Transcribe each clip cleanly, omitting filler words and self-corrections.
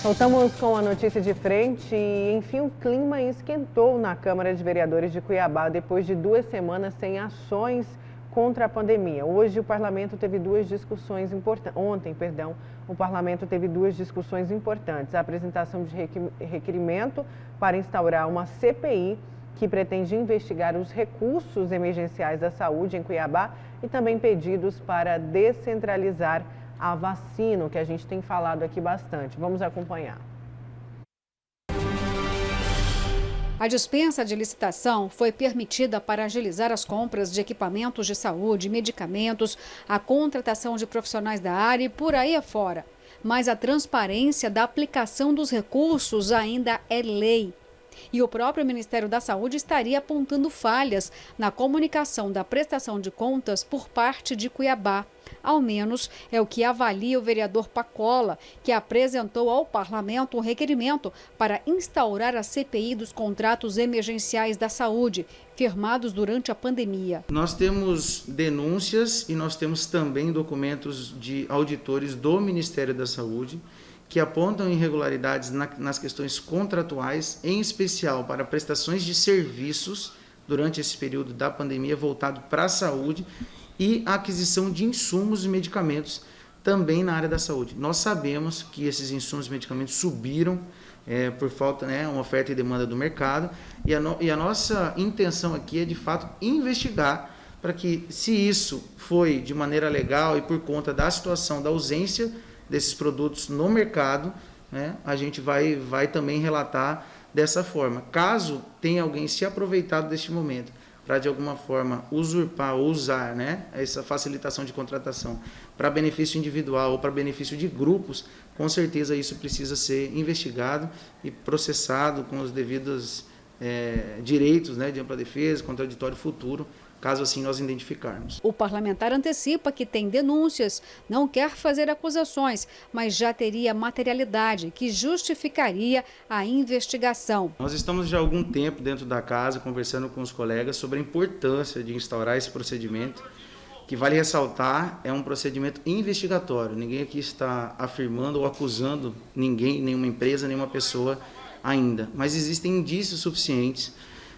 Voltamos com a notícia de frente e, enfim, o clima esquentou na Câmara de Vereadores de Cuiabá depois de 2 semanas sem ações contra a pandemia. Hoje o parlamento teve duas discussões importantes. Ontem, o parlamento teve duas discussões importantes. A apresentação de requerimento para instaurar uma CPI que pretende investigar os recursos emergenciais da saúde em Cuiabá e também pedidos para descentralizar a vacina, que a gente tem falado aqui bastante. Vamos acompanhar. A dispensa de licitação foi permitida para agilizar as compras de equipamentos de saúde, medicamentos, a contratação de profissionais da área e por aí afora. Mas a transparência da aplicação dos recursos ainda é lei. E o próprio Ministério da Saúde estaria apontando falhas na comunicação da prestação de contas por parte de Cuiabá. Ao menos é o que avalia o vereador Pacola, que apresentou ao parlamento um requerimento para instaurar a CPI dos contratos emergenciais da saúde, firmados durante a pandemia. Nós temos denúncias e nós temos também documentos de auditores do Ministério da Saúde que apontam irregularidades nas questões contratuais, em especial para prestações de serviços durante esse período da pandemia voltado para a saúde e a aquisição de insumos e medicamentos também na área da saúde. Nós sabemos que esses insumos e medicamentos subiram por falta, uma oferta e demanda do mercado, e a nossa intenção aqui é de fato investigar para que, se isso foi de maneira legal e por conta da situação da ausência desses produtos no mercado, a gente vai também relatar dessa forma. Caso tenha alguém se aproveitado deste momento para de alguma forma usurpar ou usar essa facilitação de contratação para benefício individual ou para benefício de grupos, com certeza isso precisa ser investigado e processado com os devidos direitos de ampla defesa, contraditório futuro, caso assim nós identificarmos. O parlamentar antecipa que tem denúncias, não quer fazer acusações, mas já teria materialidade que justificaria a investigação. Nós estamos já há algum tempo dentro da casa conversando com os colegas sobre a importância de instaurar esse procedimento, que vale ressaltar, é um procedimento investigatório. Ninguém aqui está afirmando ou acusando ninguém, nenhuma empresa, nenhuma pessoa ainda, mas existem indícios suficientes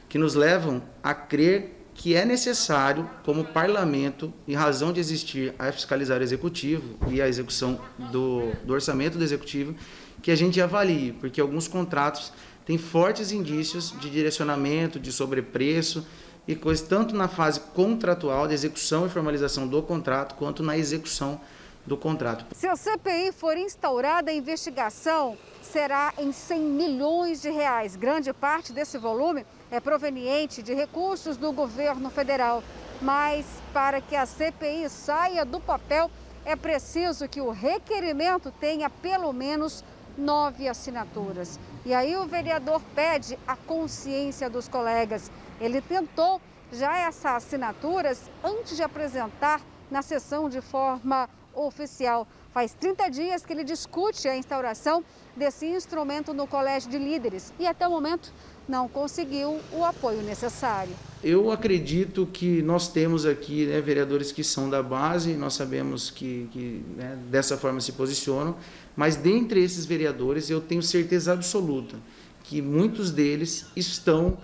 que nos levam a crer que é necessário, como parlamento, em razão de existir a fiscalizar o executivo e a execução do orçamento do executivo, que a gente avalie, porque alguns contratos têm fortes indícios de direcionamento, de sobrepreço e coisas, tanto na fase contratual, de execução e formalização do contrato, quanto na execução do contrato. Se a CPI for instaurada, a investigação será em 100 milhões de reais. Grande parte desse volume é proveniente de recursos do governo federal. Mas para que a CPI saia do papel, é preciso que o requerimento tenha pelo menos 9 assinaturas. E aí o vereador pede a consciência dos colegas. Ele tentou já essas assinaturas antes de apresentar na sessão de forma oficial. Faz 30 dias que ele discute a instauração desse instrumento no Colégio de Líderes e até o momento não conseguiu o apoio necessário. Eu acredito que nós temos aqui vereadores que são da base, nós sabemos que dessa forma se posicionam, mas dentre esses vereadores eu tenho certeza absoluta que muitos deles estão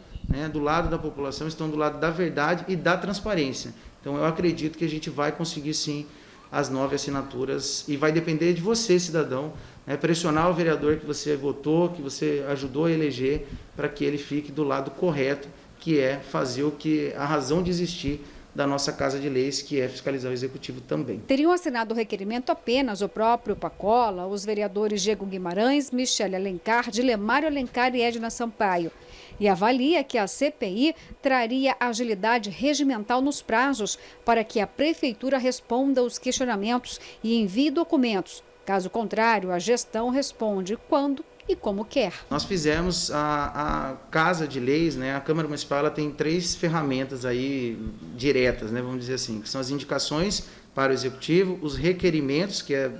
do lado da população, estão do lado da verdade e da transparência. Então eu acredito que a gente vai conseguir sim as 9 assinaturas e vai depender de você, cidadão, pressionar o vereador que você votou, que você ajudou a eleger, para que ele fique do lado correto, que é fazer o que a razão de existir da nossa Casa de Leis, que é fiscalizar o Executivo também. Teriam assinado o requerimento apenas o próprio Pacola, os vereadores Diego Guimarães, Michele Alencar, Dilemário Alencar e Edna Sampaio. E avalia que a CPI traria agilidade regimental nos prazos para que a Prefeitura responda aos questionamentos e envie documentos. Caso contrário, a gestão responde quando e como quer. Nós fizemos a Casa de Leis, a Câmara Municipal, ela tem 3 ferramentas aí diretas, vamos dizer assim, que são as indicações para o Executivo, os requerimentos, que é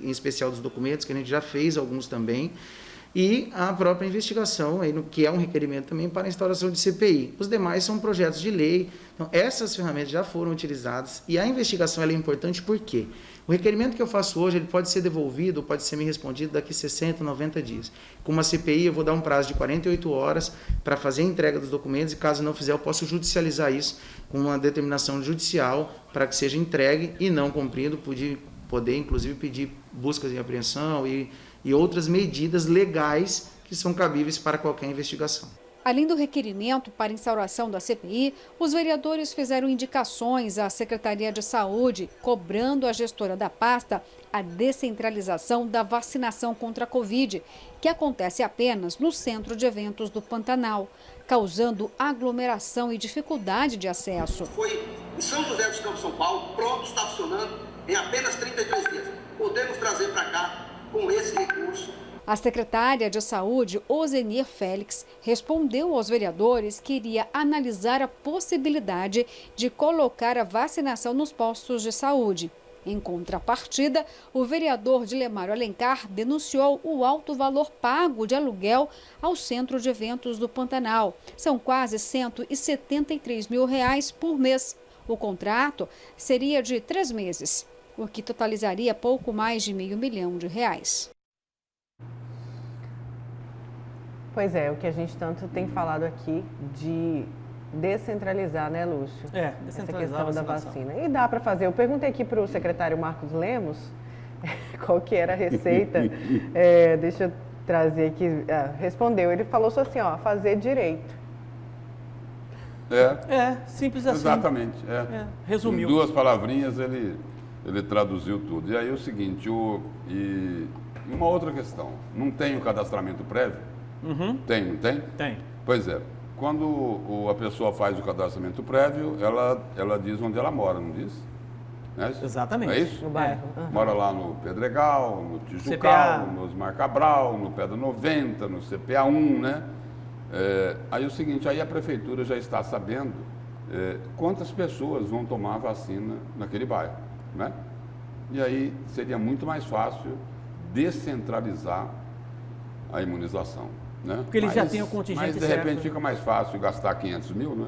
em especial dos documentos, que a gente já fez alguns também, e a própria investigação, que é um requerimento também para a instauração de CPI. Os demais são projetos de lei, Então, essas ferramentas já foram utilizadas e a investigação ela é importante porque o requerimento que eu faço hoje ele pode ser devolvido, pode ser me respondido daqui 60, 90 dias. Com uma CPI, eu vou dar um prazo de 48 horas para fazer a entrega dos documentos e, caso não fizer, eu posso judicializar isso com uma determinação judicial para que seja entregue e, não cumprindo, poder inclusive pedir buscas de apreensão e outras medidas legais que são cabíveis para qualquer investigação. Além do requerimento para instauração da CPI, os vereadores fizeram indicações à Secretaria de Saúde, cobrando à gestora da pasta a descentralização da vacinação contra a Covid, que acontece apenas no Centro de Eventos do Pantanal, causando aglomeração e dificuldade de acesso. Foi em São José dos Campos, São Paulo, pronto, está funcionando em apenas 33 dias. Podemos trazer para cá com esse recurso. A secretária de Saúde, Ozenir Félix, respondeu aos vereadores que iria analisar a possibilidade de colocar a vacinação nos postos de saúde. Em contrapartida, o vereador Dilemário Alencar denunciou o alto valor pago de aluguel ao Centro de Eventos do Pantanal. São quase R$173 mil por mês. O contrato seria de 3 meses, o que totalizaria pouco mais de R$500 milhão. Pois é, o que a gente tanto tem falado aqui de descentralizar, né, Lúcio? Descentralizar essa questão da vacina. E dá para fazer. Eu perguntei aqui para o secretário Marcos Lemos qual que era a receita. Deixa eu trazer aqui. Respondeu. Ele falou só assim, ó, fazer direito. Simples assim. Exatamente. Resumiu. Em 2 palavrinhas ele traduziu tudo. E aí é o seguinte, e uma outra questão. Não tem o cadastramento prévio? Tem, não tem? Tem. Pois é. Quando a pessoa faz o cadastramento prévio, ela diz onde ela mora, não diz? Não é isso? Exatamente. É isso? No bairro. Mora lá no Pedregal, no Tijucal, no Osmar Cabral, no Pedra 90, no CPA 1, né? Aí é o seguinte, aí a prefeitura já está sabendo quantas pessoas vão tomar a vacina naquele bairro, né? E aí seria muito mais fácil descentralizar a imunização, né? Porque eles já têm o contingente certo. Mas de repente fica mais fácil gastar 500 mil, né?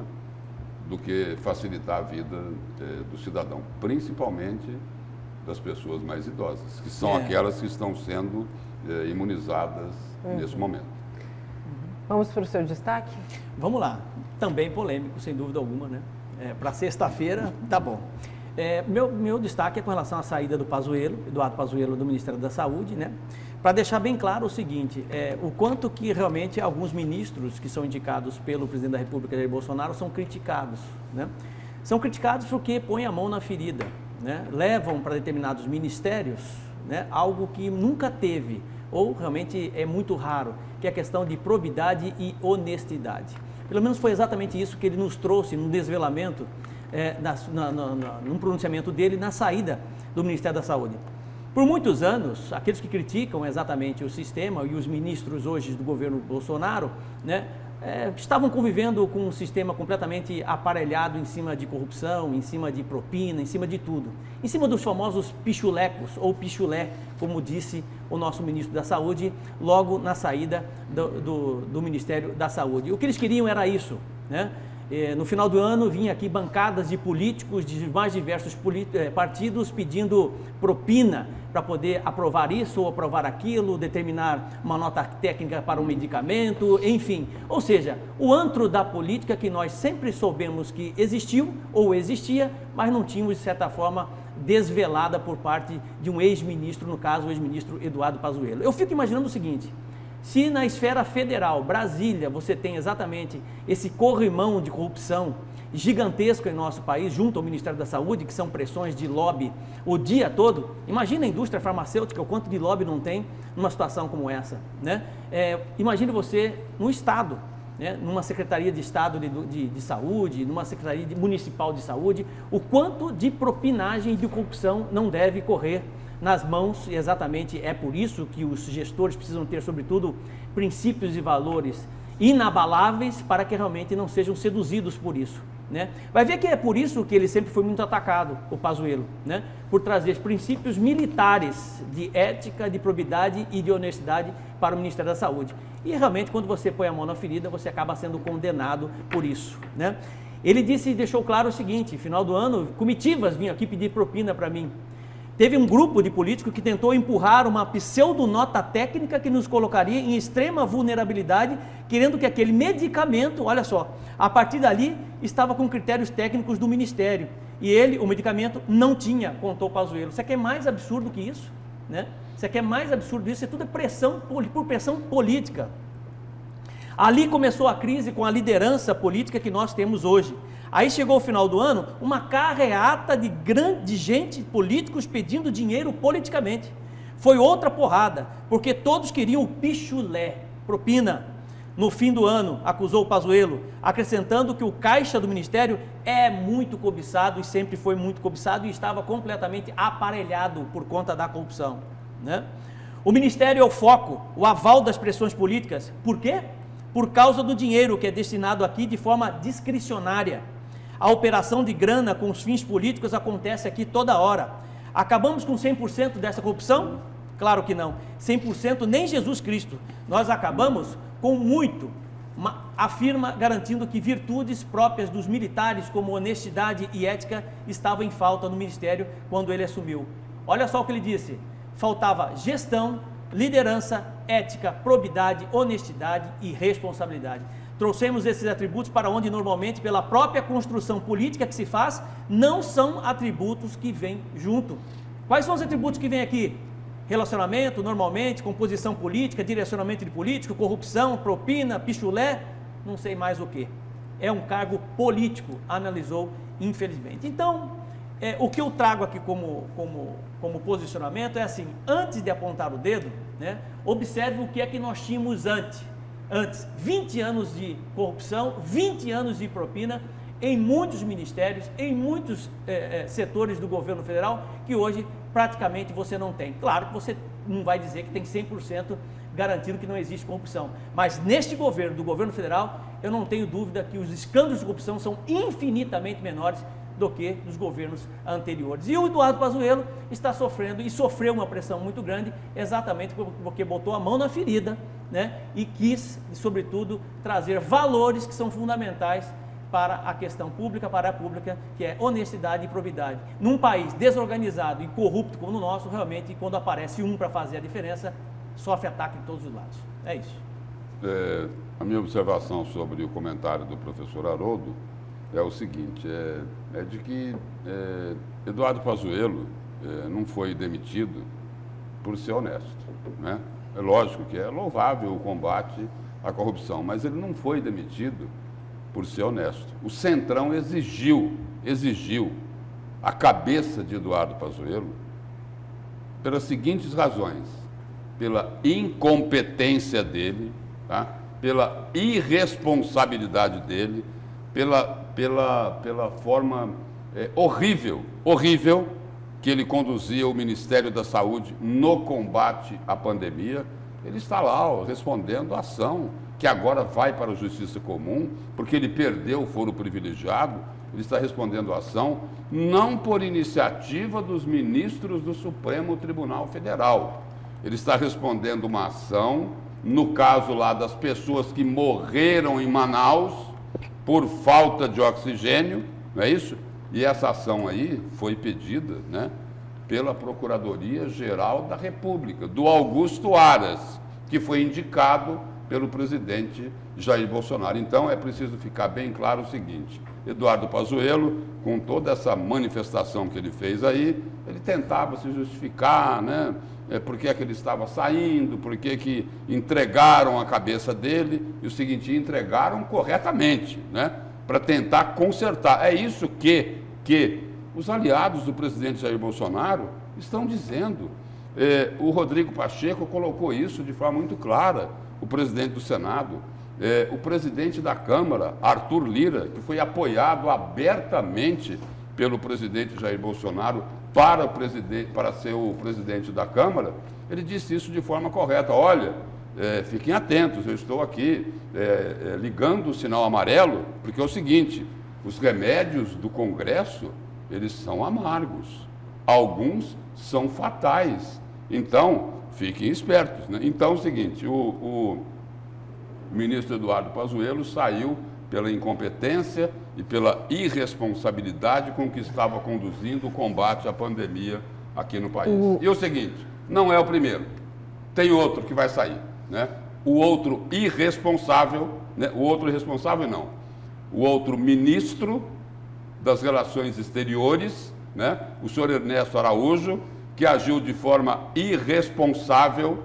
Do que facilitar a vida do cidadão, principalmente das pessoas mais idosas, que são aquelas que estão sendo imunizadas nesse momento. Vamos para o seu destaque? Vamos lá. Também polêmico, sem dúvida alguma, né? Para sexta-feira, tá bom. Meu destaque é com relação à saída do Pazuello, Eduardo Pazuello, do Ministério da Saúde, né? Para deixar bem claro o seguinte, o quanto que realmente alguns ministros que são indicados pelo presidente da República, Jair Bolsonaro, são criticados, né? São criticados porque põem a mão na ferida, né? Levam para determinados ministérios, né, algo que nunca teve, ou realmente é muito raro, que é a questão de probidade e honestidade. Pelo menos foi exatamente isso que ele nos trouxe no desvelamento, num pronunciamento dele na saída do Ministério da Saúde. Por muitos anos, aqueles que criticam exatamente o sistema e os ministros hoje do governo Bolsonaro, né, estavam convivendo com um sistema completamente aparelhado em cima de corrupção, em cima de propina, em cima de tudo. Em cima dos famosos pichulecos ou pichulé, como disse o nosso ministro da Saúde, logo na saída do Ministério da Saúde. O que eles queriam era isso, né? No final do ano, vinha aqui bancadas de políticos de mais diversos partidos pedindo propina para poder aprovar isso ou aprovar aquilo, determinar uma nota técnica para um medicamento, enfim. Ou seja, o antro da política que nós sempre soubemos que existiu ou existia, mas não tínhamos, de certa forma, desvelada por parte de um ex-ministro, no caso, o ex-ministro Eduardo Pazuello. Eu fico imaginando o seguinte: se na esfera federal, Brasília, você tem exatamente esse corrimão de corrupção gigantesco em nosso país, junto ao Ministério da Saúde, que são pressões de lobby o dia todo, imagina a indústria farmacêutica, o quanto de lobby não tem numa situação como essa, né? Imagine você no Estado, né? Numa Secretaria de Estado de Saúde, numa Secretaria Municipal de Saúde, o quanto de propinagem e de corrupção não deve correr nas mãos, e exatamente é por isso que os gestores precisam ter, sobretudo, princípios e valores inabaláveis para que realmente não sejam seduzidos por isso, né? Vai ver que é por isso que ele sempre foi muito atacado, o Pazuello, né? Por trazer princípios militares de ética, de probidade e de honestidade para o Ministério da Saúde. E realmente, quando você põe a mão na ferida, você acaba sendo condenado por isso, né? Ele disse e deixou claro o seguinte: final do ano, comitivas vinham aqui pedir propina para mim. Teve um grupo de políticos que tentou empurrar uma pseudonota técnica que nos colocaria em extrema vulnerabilidade, querendo que aquele medicamento, olha só, a partir dali estava com critérios técnicos do Ministério. E ele, o medicamento, não tinha, contou Pazuello. Você quer mais absurdo que isso? Né? Você quer mais absurdo que isso? Isso tudo é pressão, por pressão política. Ali começou a crise com a liderança política que nós temos hoje. Aí chegou o final do ano, uma carreata de gente, políticos pedindo dinheiro politicamente. Foi outra porrada, porque todos queriam o pichulé, propina. No fim do ano, acusou o Pazuello, acrescentando que o caixa do Ministério é muito cobiçado e sempre foi muito cobiçado e estava completamente aparelhado por conta da corrupção. Né? O Ministério é o foco, o aval das pressões políticas. Por quê? Por causa do dinheiro que é destinado aqui de forma discricionária. A operação de grana com os fins políticos acontece aqui toda hora. Acabamos com 100% dessa corrupção? Claro que não. 100% nem Jesus Cristo. Nós acabamos com muito. Afirma garantindo que virtudes próprias dos militares, como honestidade e ética, estavam em falta no Ministério quando ele assumiu. Olha só o que ele disse: faltava gestão, liderança, ética, probidade, honestidade e responsabilidade. Trouxemos esses atributos para onde normalmente, pela própria construção política que se faz, não são atributos que vêm junto. Quais são os atributos que vêm aqui? Relacionamento, normalmente, composição política, direcionamento de político, corrupção, propina, pichulé, não sei mais o que. É um cargo político, analisou, infelizmente. Então, o que eu trago aqui como posicionamento é assim: antes de apontar o dedo, né, observe o que é que nós tínhamos antes. 20 anos de corrupção, 20 anos de propina em muitos ministérios, em muitos setores do governo federal, que hoje praticamente você não tem. Claro que você não vai dizer que tem 100% garantindo que não existe corrupção, mas neste governo, do governo federal, eu não tenho dúvida que os escândalos de corrupção são infinitamente menores do que nos governos anteriores. E o Eduardo Pazuello está sofrendo e sofreu uma pressão muito grande, exatamente porque botou a mão na ferida, né? E quis, sobretudo, trazer valores que são fundamentais para a questão pública, para a pública, que é honestidade e probidade. Num país desorganizado e corrupto como o nosso, realmente, quando aparece um para fazer a diferença, sofre ataque de todos os lados. É isso. A minha observação sobre o comentário do professor Haroldo é o seguinte: é de que Eduardo Pazuello não foi demitido por ser honesto, né? É lógico que é louvável o combate à corrupção, mas ele não foi demitido por ser honesto. O Centrão exigiu a cabeça de Eduardo Pazuello pelas seguintes razões: pela incompetência dele, tá? Pela irresponsabilidade dele, pela forma horrível que ele conduzia o Ministério da Saúde no combate à pandemia. Ele está lá respondendo a ação que agora vai para a Justiça Comum, porque ele perdeu o foro privilegiado. Ele está respondendo a ação não por iniciativa dos ministros do Supremo Tribunal Federal. Ele está respondendo uma ação, no caso lá das pessoas que morreram em Manaus por falta de oxigênio, não é isso? E essa ação aí foi pedida, né, pela Procuradoria-Geral da República, do Augusto Aras, que foi indicado pelo presidente Jair Bolsonaro. Então, é preciso ficar bem claro o seguinte: Eduardo Pazuello, com toda essa manifestação que ele fez aí, ele tentava se justificar, né? Por que ele estava saindo, por que entregaram a cabeça dele, e o seguinte, entregaram corretamente, né? Para tentar consertar. É isso que os aliados do presidente Jair Bolsonaro estão dizendo. O Rodrigo Pacheco colocou isso de forma muito clara, o presidente do Senado, o presidente da Câmara, Arthur Lira, que foi apoiado abertamente pelo presidente Jair Bolsonaro para ser o presidente da Câmara, ele disse isso de forma correta. Olha, fiquem atentos, eu estou aqui ligando o sinal amarelo, porque é o seguinte: os remédios do Congresso, eles são amargos, alguns são fatais, então fiquem espertos, né? Então é o seguinte: o ministro Eduardo Pazuello saiu pela incompetência e pela irresponsabilidade com que estava conduzindo o combate à pandemia aqui no país. E o seguinte, não é o primeiro, tem outro que vai sair, né? O outro irresponsável, né? O outro ministro das Relações Exteriores, né? O senhor Ernesto Araújo, que agiu de forma irresponsável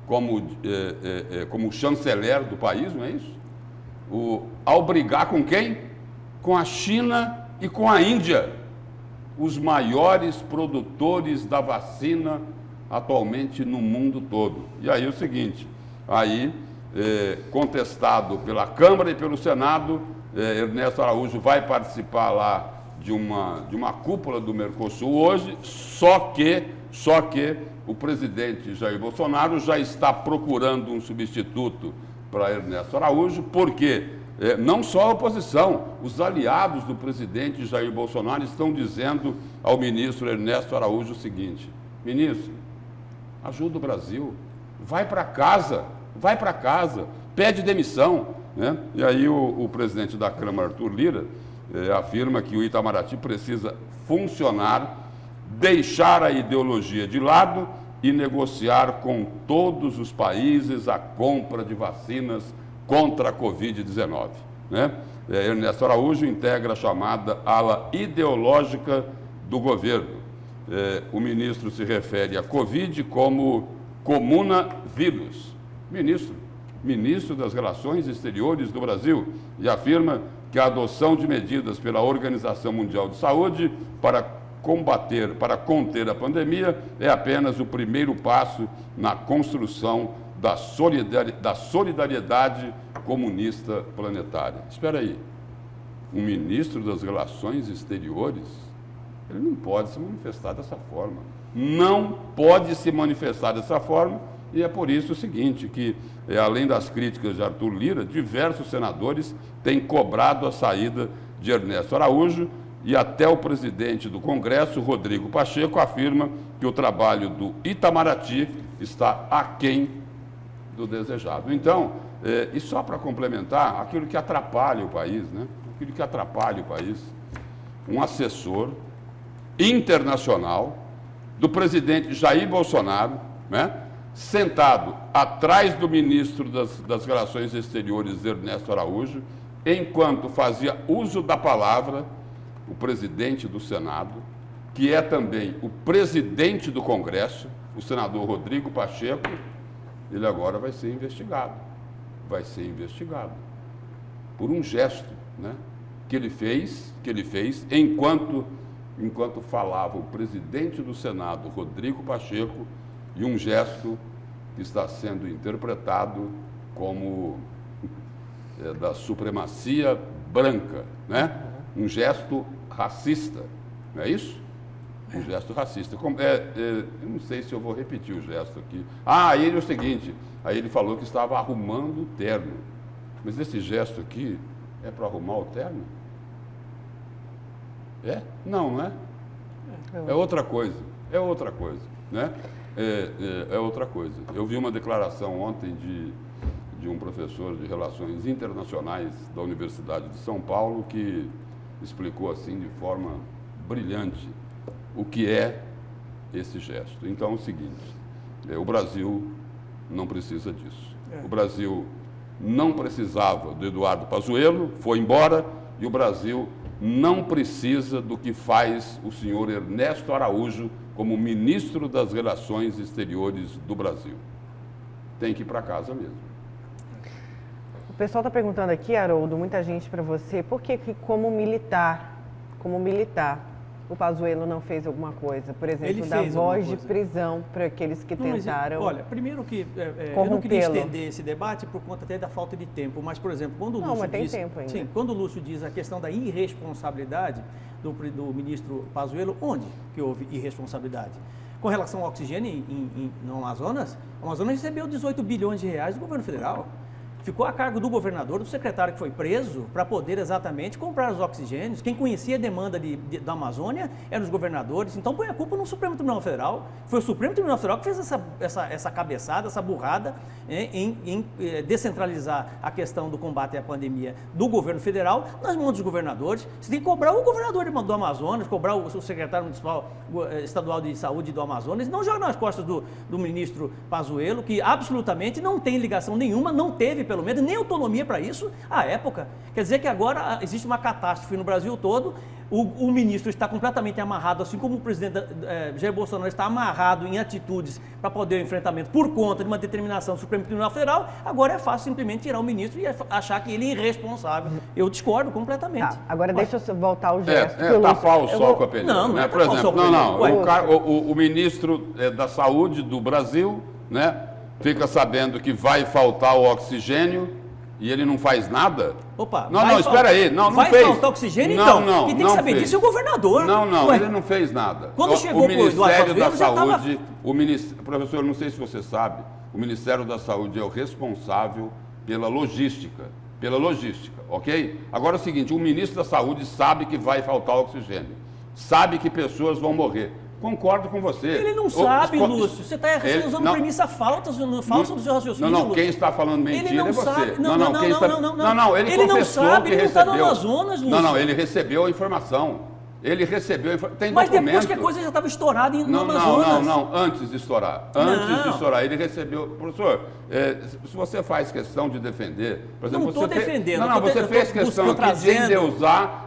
como chanceler do país, não é isso? Ao brigar com quem? Com a China e com a Índia, os maiores produtores da vacina atualmente no mundo todo. E aí o seguinte, contestado pela Câmara e pelo Senado, Ernesto Araújo vai participar lá de uma cúpula do Mercosul hoje, só que o presidente Jair Bolsonaro já está procurando um substituto para Ernesto Araújo, porque não só a oposição, os aliados do presidente Jair Bolsonaro estão dizendo ao ministro Ernesto Araújo o seguinte: ministro, ajuda o Brasil, vai para casa, pede demissão, né? E aí o presidente da Câmara, Arthur Lira, afirma que o Itamaraty precisa funcionar, deixar a ideologia de lado e negociar com todos os países a compra de vacinas contra a Covid-19. Né? Ernesto Araújo integra a chamada ala ideológica do governo. O ministro se refere à Covid como comunavírus. Ministro das Relações Exteriores do Brasil, e afirma que a adoção de medidas pela Organização Mundial de Saúde para conter a pandemia é apenas o primeiro passo na construção da solidariedade comunista planetária. Espera aí, um ministro das Relações Exteriores, ele não pode se manifestar dessa forma. Não pode se manifestar dessa forma, e é por isso o seguinte, que além das críticas de Arthur Lira, diversos senadores têm cobrado a saída de Ernesto Araújo, e até o presidente do Congresso, Rodrigo Pacheco, afirma que o trabalho do Itamaraty está aquém do desejado. Então, e só para complementar, aquilo que atrapalha o país, né? Aquilo que atrapalha o país, um assessor internacional do presidente Jair Bolsonaro, né? Sentado atrás do ministro das Relações Exteriores, Ernesto Araújo, enquanto fazia uso da palavra o presidente do Senado, que é também o presidente do Congresso, o senador Rodrigo Pacheco, ele agora vai ser investigado. Vai ser investigado por um gesto, né, que ele fez enquanto falava o presidente do Senado, Rodrigo Pacheco, e um gesto que está sendo interpretado como da supremacia branca, né? Um gesto racista, não é isso? Um gesto racista. Eu não sei se eu vou repetir o gesto aqui. Aí ele é o seguinte, aí ele falou que estava arrumando o terno. Mas esse gesto aqui é para arrumar o terno? Não é? É outra coisa, né? É outra coisa. Eu vi uma declaração ontem de um professor de Relações Internacionais da Universidade de São Paulo que explicou assim de forma brilhante o que é esse gesto. Então é o seguinte, o Brasil não precisa disso. O Brasil não precisava do Eduardo Pazuello, foi embora, e o Brasil não precisa do que faz o senhor Ernesto Araújo como ministro das Relações Exteriores do Brasil. Tem que ir para casa mesmo. O pessoal está perguntando aqui, Haroldo, muita gente para você, por que como militar, o Pazuello não fez alguma coisa? Por exemplo, dar voz de prisão para aqueles que tentaram. Olha, primeiro que eu não queria estender esse debate por conta até da falta de tempo, mas, por exemplo, quando o Lúcio diz... tempo ainda. Sim, quando o Lúcio diz a questão da irresponsabilidade do ministro Pazuello, onde que houve irresponsabilidade? Com relação ao oxigênio no Amazonas, o Amazonas recebeu 18 bilhões de reais do governo federal. ficou a cargo do governador, do secretário que foi preso, para poder exatamente comprar os oxigênios. Quem conhecia a demanda da Amazônia eram os governadores. Então põe a culpa no Supremo Tribunal Federal. Foi o Supremo Tribunal Federal que fez essa cabeçada, essa burrada em descentralizar a questão do combate à pandemia do governo federal nas mãos dos governadores. Você tem que cobrar o governador do Amazonas, cobrar o secretário municipal estadual de saúde do Amazonas, não joga nas costas do ministro Pazuello, que absolutamente não tem ligação nenhuma, não teve pelo menos nem autonomia para isso à época. Quer dizer que agora existe uma catástrofe no Brasil todo, o ministro está completamente amarrado, assim como o presidente Jair Bolsonaro está amarrado em atitudes para poder o enfrentamento por conta de uma determinação do Supremo Tribunal Federal. Agora é fácil simplesmente tirar o ministro e achar que ele é irresponsável. Eu discordo completamente. Tá, agora deixa eu voltar ao gesto. Tapar o sol com a peneira. Não, né? Por exemplo, o ministro da Saúde do Brasil, né, fica sabendo que vai faltar o oxigênio e ele não faz nada? Opa, espera aí. Não vai fez. faltar oxigênio, então? Não, quem tem que saber disso é o governador. Não, ele não fez nada. Quando chegou o Ministério da Saúde, tava... professor, não sei se você sabe, o Ministério da Saúde é o responsável pela logística, ok? Agora é o seguinte, o ministro da Saúde sabe que vai faltar oxigênio, sabe que pessoas vão morrer. Concordo com você. Ele não sabe, Lúcio. Você está usando premissa falsa do seu raciocínio, Lúcio. Quem está falando mentira é você. Sabe. Ele confessou sabe, que ele recebeu. Está no Amazonas, Lúcio. Ele recebeu a informação. Tem Mas documento. depois que a coisa já estava estourada no Amazonas. Antes de estourar. Ele recebeu. Professor, se você faz questão de defender... Por exemplo, não estou defendendo. Você fez questão aqui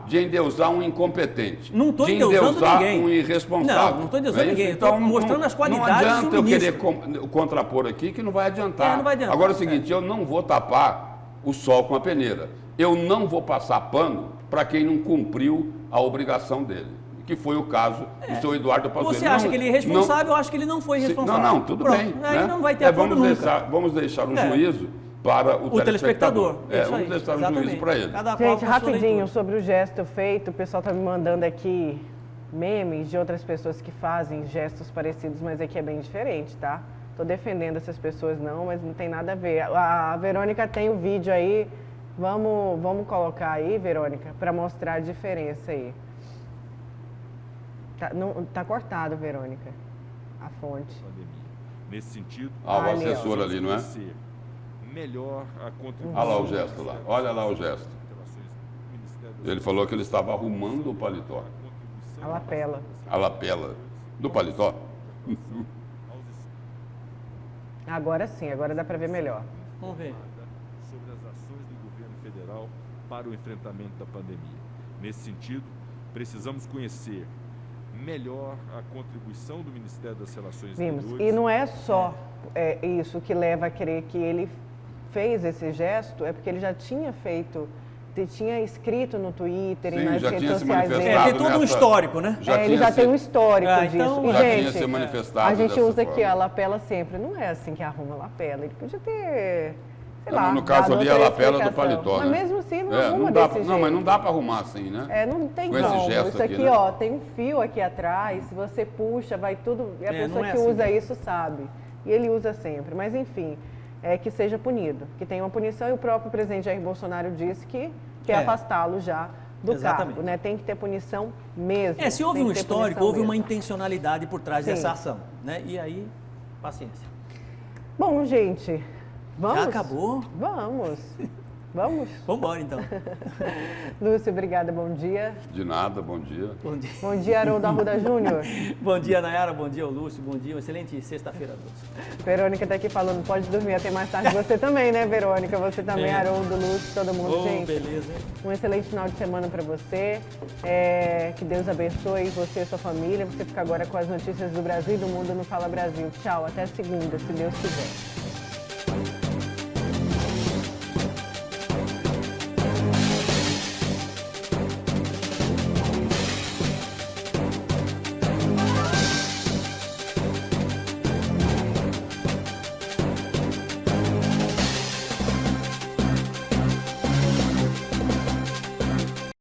de endeusar um incompetente. Não estou endeusando ninguém. Um irresponsável. Não estou endeusando ninguém. Estou mostrando as qualidades do ministro. Não adianta eu querer contrapor aqui que não vai adiantar. Não vai adiantar. Agora é o seguinte, eu não vou tapar o sol com a peneira. Eu não vou passar pano para quem não cumpriu a obrigação dele, que foi o caso do seu Eduardo Pazuello. Você acha que ele é responsável? Eu acho que ele não foi responsável. Tudo bem. Aí não vai ter acordo nunca. Vamos deixar o juízo para o telespectador. Vamos deixar o juízo para ele. Gente, rapidinho, sobre o gesto feito, o pessoal está me mandando aqui memes de outras pessoas que fazem gestos parecidos, mas aqui é bem diferente, tá? Estou defendendo essas pessoas não, mas não tem nada a ver. A Verônica tem o vídeo aí. Vamos colocar aí, Verônica, para mostrar a diferença aí. Tá cortado, Verônica, a fonte. Nesse sentido, o assessor ali, não é? Melhor a contribuição. Olha lá o gesto lá, olha lá o gesto. Ele falou que ele estava arrumando o paletó. A lapela. A lapela do paletó. Agora sim, agora dá para ver melhor. Vamos ver. Sobre as ações do governo federal para o enfrentamento da pandemia. Nesse sentido, precisamos conhecer melhor a contribuição do Ministério das Relações Exteriores. E não é só isso que leva a crer que ele fez esse gesto, é porque ele já tinha feito, tinha escrito no Twitter e nas redes sociais dele. Tem todo um histórico, né? Ele já tem um histórico disso. Então, e, já gente, tinha se manifestado a gente usa aqui forma. a lapela sempre. Não é assim que arruma a lapela. Ele podia ter, sei lá, no caso ali, a lapela do paletó, mas né? mesmo assim, não arruma desse jeito. Não, mas não dá para arrumar assim, né? Não tem com como. Esse gesto isso aqui, né? ó, tem um fio aqui atrás, se você puxa, vai tudo... E a pessoa que usa isso sabe. E ele usa sempre. Mas, enfim, que seja punido. Que tenha uma punição. E o próprio presidente Jair Bolsonaro disse que quer afastá-lo já do cargo, né? Tem que ter punição mesmo. Se houve um histórico, houve uma intencionalidade por trás dessa ação, né? E aí, paciência. Bom, gente, vamos? Já acabou? Vamos. Vamos embora, então. Lúcio, obrigada, bom dia. De nada, bom dia. Bom dia, Haroldo Arruda Júnior. Bom dia, Nayara, bom dia, Lúcio, bom dia, uma excelente sexta-feira a todos. Verônica está aqui falando, pode dormir até mais tarde. Você também, né, Verônica? Você também, Haroldo, Lúcio, todo mundo, gente. Beleza. Um excelente final de semana para você. Que Deus abençoe você e sua família. Você fica agora com as notícias do Brasil e do mundo no Fala Brasil. Tchau, até segunda, se Deus quiser.